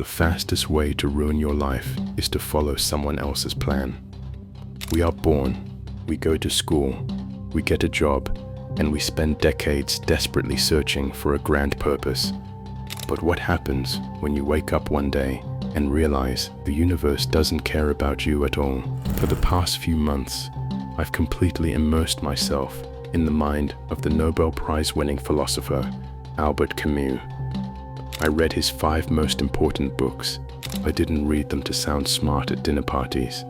The fastest way to ruin your life is to follow someone else's plan. We are born, we go to school, we get a job, and we spend decades desperately searching for a grand purpose. But what happens when you wake up one day and realize the universe doesn't care about you at all? For the past few months, I've completely immersed myself in the mind of the Nobel Prize-winning philosopher, Albert Camus. I read his 5 most important books. I didn't read them to sound smart at dinner parties.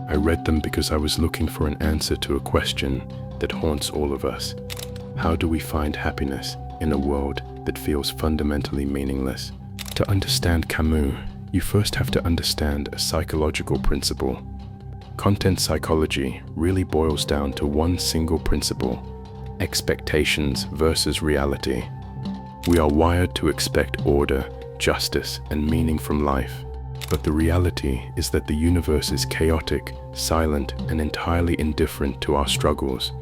I read them because I was looking for an answer to a question that haunts all of us. How do we find happiness in a world that feels fundamentally meaningless? To understand Camus, you first have to understand a psychological principle. Content psychology really boils down to one single principle: expectations versus reality. We are wired to expect order, justice, and meaning from life. But the reality is that the universe is chaotic, silent, and entirely indifferent to our struggles.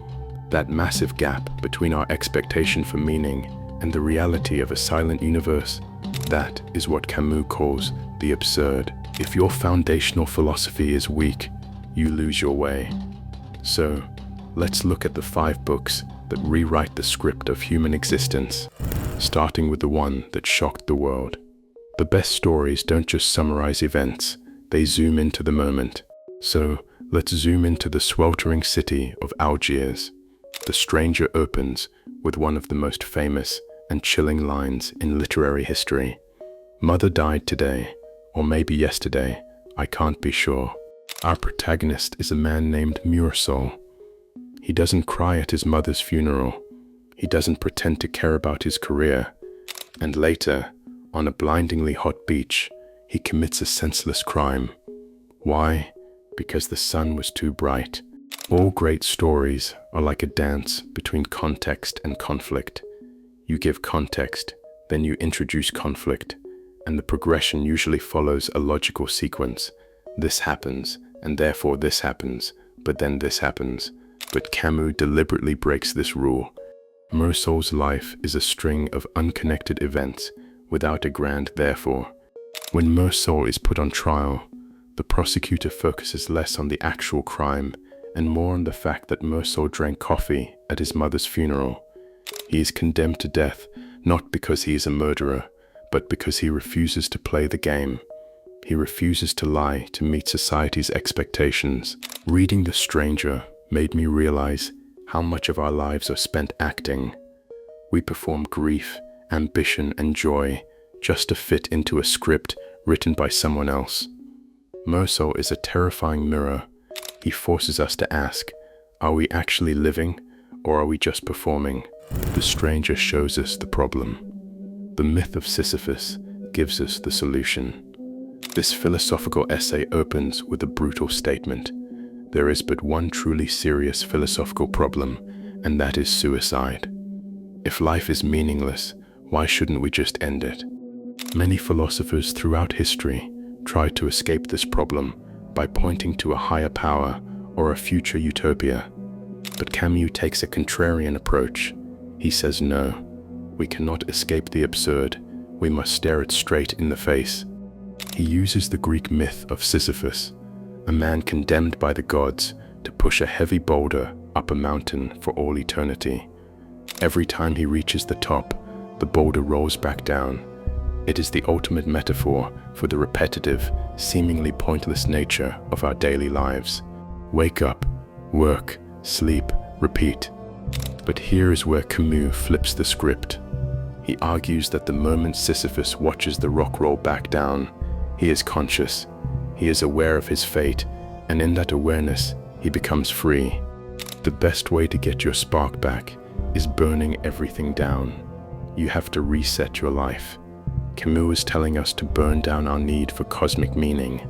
That massive gap between our expectation for meaning and the reality of a silent universe, that is what Camus calls the absurd. If your foundational philosophy is weak, you lose your way. So, let's look at the 5 books that rewrite the script of human existence, starting with the one that shocked the world. The best stories don't just summarize events, they zoom into the moment. So, let's zoom into the sweltering city of Algiers. The Stranger opens with one of the most famous and chilling lines in literary history. Mother died today, or maybe yesterday, I can't be sure. Our protagonist is a man named Mursol. He doesn't cry at his mother's funeral. He doesn't pretend to care about his career. And later, on a blindingly hot beach, he commits a senseless crime. Why? Because the sun was too bright. All great stories are like a dance between context and conflict. You give context, then you introduce conflict, and the progression usually follows a logical sequence. This happens, and therefore this happens, but then this happens. But Camus deliberately breaks this rule. Mursol's life is a string of unconnected events without a grand therefore. When Mursol is put on trial, the prosecutor focuses less on the actual crime and more on the fact that Mursol drank coffee at his mother's funeral. He is condemned to death not because he is a murderer, but because he refuses to play the game. He refuses to lie to meet society's expectations. Reading The Stranger made me realize how much of our lives are spent acting. We perform grief, ambition, and joy just to fit into a script written by someone else. Mursol is a terrifying mirror. He forces us to ask, are we actually living, or are we just performing? The Stranger shows us the problem. The Myth of Sisyphus gives us the solution. This philosophical essay opens with a brutal statement. There is but one truly serious philosophical problem, and that is suicide. If life is meaningless, why shouldn't we just end it? Many philosophers throughout history tried to escape this problem by pointing to a higher power or a future utopia. But Camus takes a contrarian approach. He says no, we cannot escape the absurd, we must stare it straight in the face. He uses the Greek myth of Sisyphus, a man condemned by the gods to push a heavy boulder up a mountain for all eternity. Every time he reaches the top, the boulder rolls back down. It is the ultimate metaphor for the repetitive, seemingly pointless nature of our daily lives. Wake up, work, sleep, repeat. But here is where Camus flips the script. He argues that the moment Sisyphus watches the rock roll back down, he is conscious. He is aware of his fate, and in that awareness, he becomes free. The best way to get your spark back is burning everything down. You have to reset your life. Camus is telling us to burn down our need for cosmic meaning.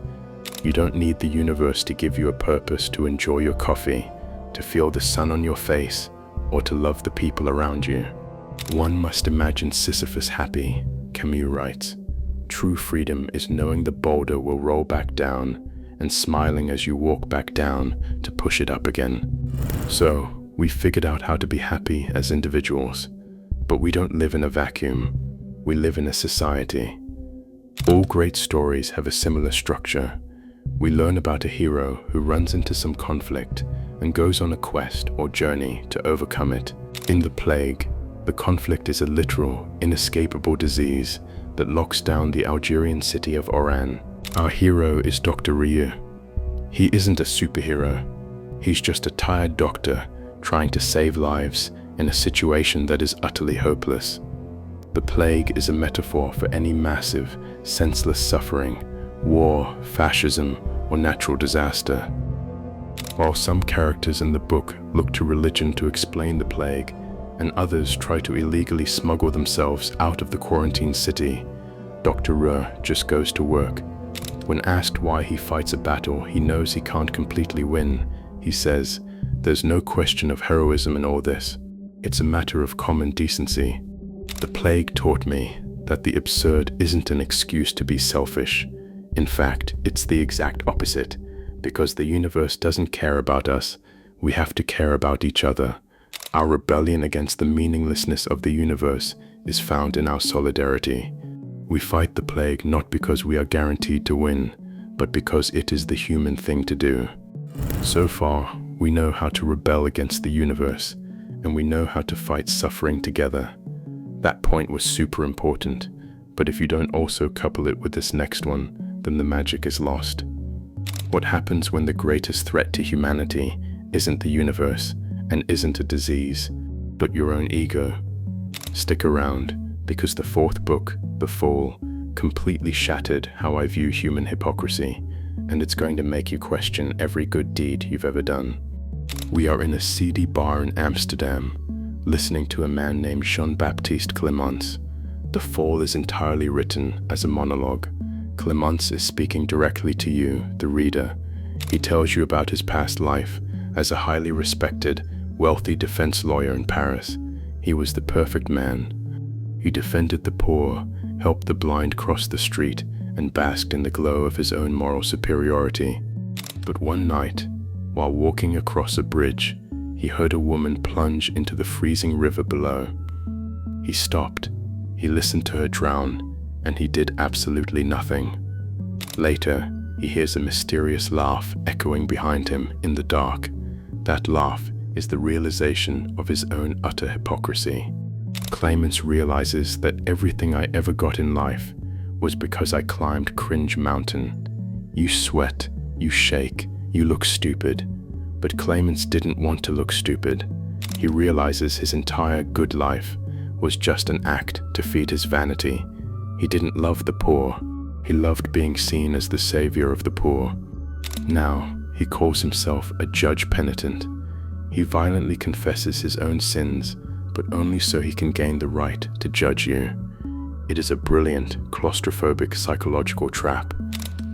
You don't need the universe to give you a purpose to enjoy your coffee, to feel the sun on your face, or to love the people around you. One must imagine Sisyphus happy, Camus writes. True freedom is knowing the boulder will roll back down and smiling as you walk back down to push it up again. So, we figured out how to be happy as individuals, but we don't live in a vacuum. We live in a society. All great stories have a similar structure. We learn about a hero who runs into some conflict and goes on a quest or journey to overcome it. In The Plague, the conflict is a literal, inescapable disease that locks down the Algerian city of Oran. Our hero is Dr. Ryu. He isn't a superhero. He's just a tired doctor trying to save lives in a situation that is utterly hopeless. The plague is a metaphor for any massive, senseless suffering, war, fascism, or natural disaster. While some characters in the book look to religion to explain the plague, and others try to illegally smuggle themselves out of the quarantine city, Dr. Ryu just goes to work. When asked why he fights a battle he knows he can't completely win, he says, "There's no question of heroism in all this. It's a matter of common decency." The plague taught me that the absurd isn't an excuse to be selfish. In fact, it's the exact opposite. Because the universe doesn't care about us, we have to care about each other. Our rebellion against the meaninglessness of the universe is found in our solidarity. We fight the plague not because we are guaranteed to win, but because it is the human thing to do. So far, we know how to rebel against the universe, and we know how to fight suffering together. That point was super important, but if you don't also couple it with this next one, then the magic is lost. What happens when the greatest threat to humanity isn't the universe and isn't a disease, but your own ego? Stick around, because the fourth book, The Fall, completely shattered how I view human hypocrisy, and it's going to make you question every good deed you've ever done. We are in a seedy bar in Amsterdam, listening to a man named Jean-Baptiste Clemence. The Fall is entirely written as a monologue. Clemence is speaking directly to you, the reader. He tells you about his past life as a highly respected, wealthy defense lawyer in Paris. He was the perfect man. He defended the poor, helped the blind cross the street, and basked in the glow of his own moral superiority. But one night, while walking across a bridge, he heard a woman plunge into the freezing river below. He stopped, he listened to her drown, and he did absolutely nothing. Later, he hears a mysterious laugh echoing behind him in the dark. That laugh is the realization of his own utter hypocrisy. Clemence realizes that everything I ever got in life was because I climbed Cringe Mountain. You sweat, you shake, you look stupid. But Clemence didn't want to look stupid. He realizes his entire good life was just an act to feed his vanity. He didn't love the poor. He loved being seen as the savior of the poor. Now, he calls himself a judge penitent. He violently confesses his own sins, but only so he can gain the right to judge you. It is a brilliant, claustrophobic psychological trap.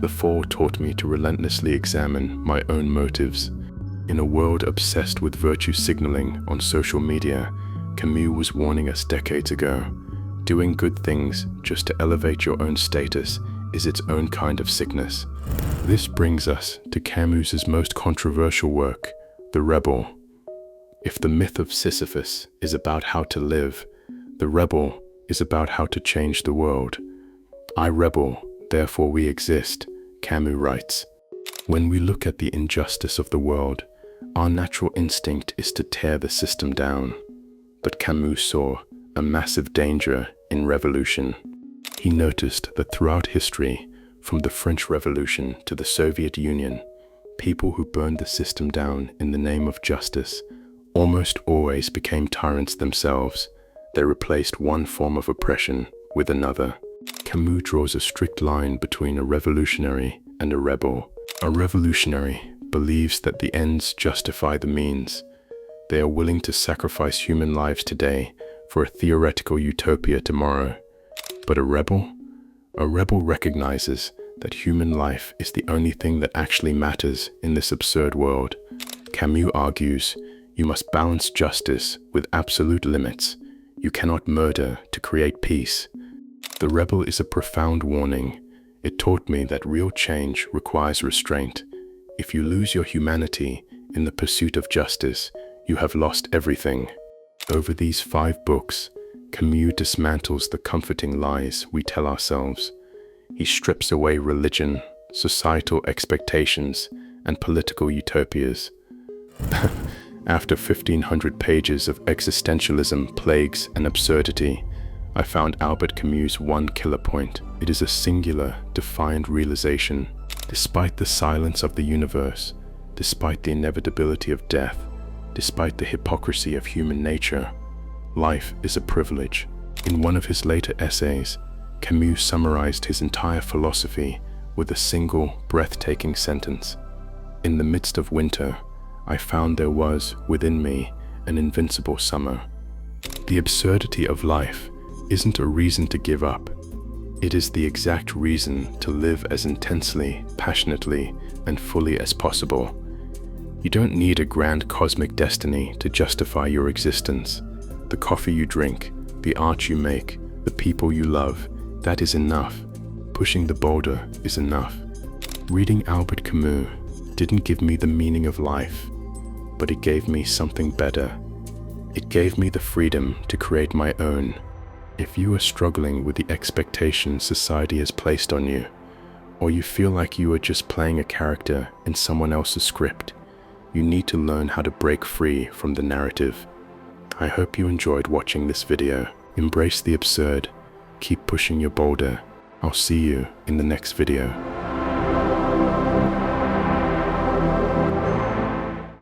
The Fall taught me to relentlessly examine my own motives. In a world obsessed with virtue signaling on social media, Camus was warning us decades ago. Doing good things just to elevate your own status is its own kind of sickness. This brings us to Camus's most controversial work, The Rebel. If the myth of Sisyphus is about how to live, The Rebel is about how to change the world. I rebel, therefore we exist, Camus writes. When we look at the injustice of the world, our natural instinct is to tear the system down. But Camus saw a massive danger in revolution. He noticed that throughout history, from the French Revolution to the Soviet Union, people who burned the system down in the name of justice almost always became tyrants themselves. They replaced one form of oppression with another. Camus draws a strict line between a revolutionary and a rebel. A revolutionary believes that the ends justify the means. They are willing to sacrifice human lives today for a theoretical utopia tomorrow. But a rebel recognizes that human life is the only thing that actually matters in this absurd world. Camus argues, you must balance justice with absolute limits. You cannot murder to create peace. The Rebel is a profound warning. It taught me that real change requires restraint. If you lose your humanity in the pursuit of justice, you have lost everything. Over these 5 books, Camus dismantles the comforting lies we tell ourselves. he strips away religion, societal expectations, and political utopias. After 1,500 pages of existentialism, plagues, and absurdity, I found Albert Camus' one killer point. It is a singular, defiant realization. Despite the silence of the universe, despite the inevitability of death, despite the hypocrisy of human nature, life is a privilege. In one of his later essays, Camus summarized his entire philosophy with a single, breathtaking sentence. In the midst of winter, I found there was, within me, an invincible summer. The absurdity of life isn't a reason to give up. It is the exact reason to live as intensely, passionately, and fully as possible. You don't need a grand cosmic destiny to justify your existence. The coffee you drink, the art you make, the people you love, that is enough. Pushing the boulder is enough. Reading Albert Camus didn't give me the meaning of life, but it gave me something better. It gave me the freedom to create my own. If you are struggling with the expectations society has placed on you, or you feel like you are just playing a character in someone else's script, you need to learn how to break free from the narrative. I hope you enjoyed watching this video. Embrace the absurd. Keep pushing your boulder. I'll see you in the next video.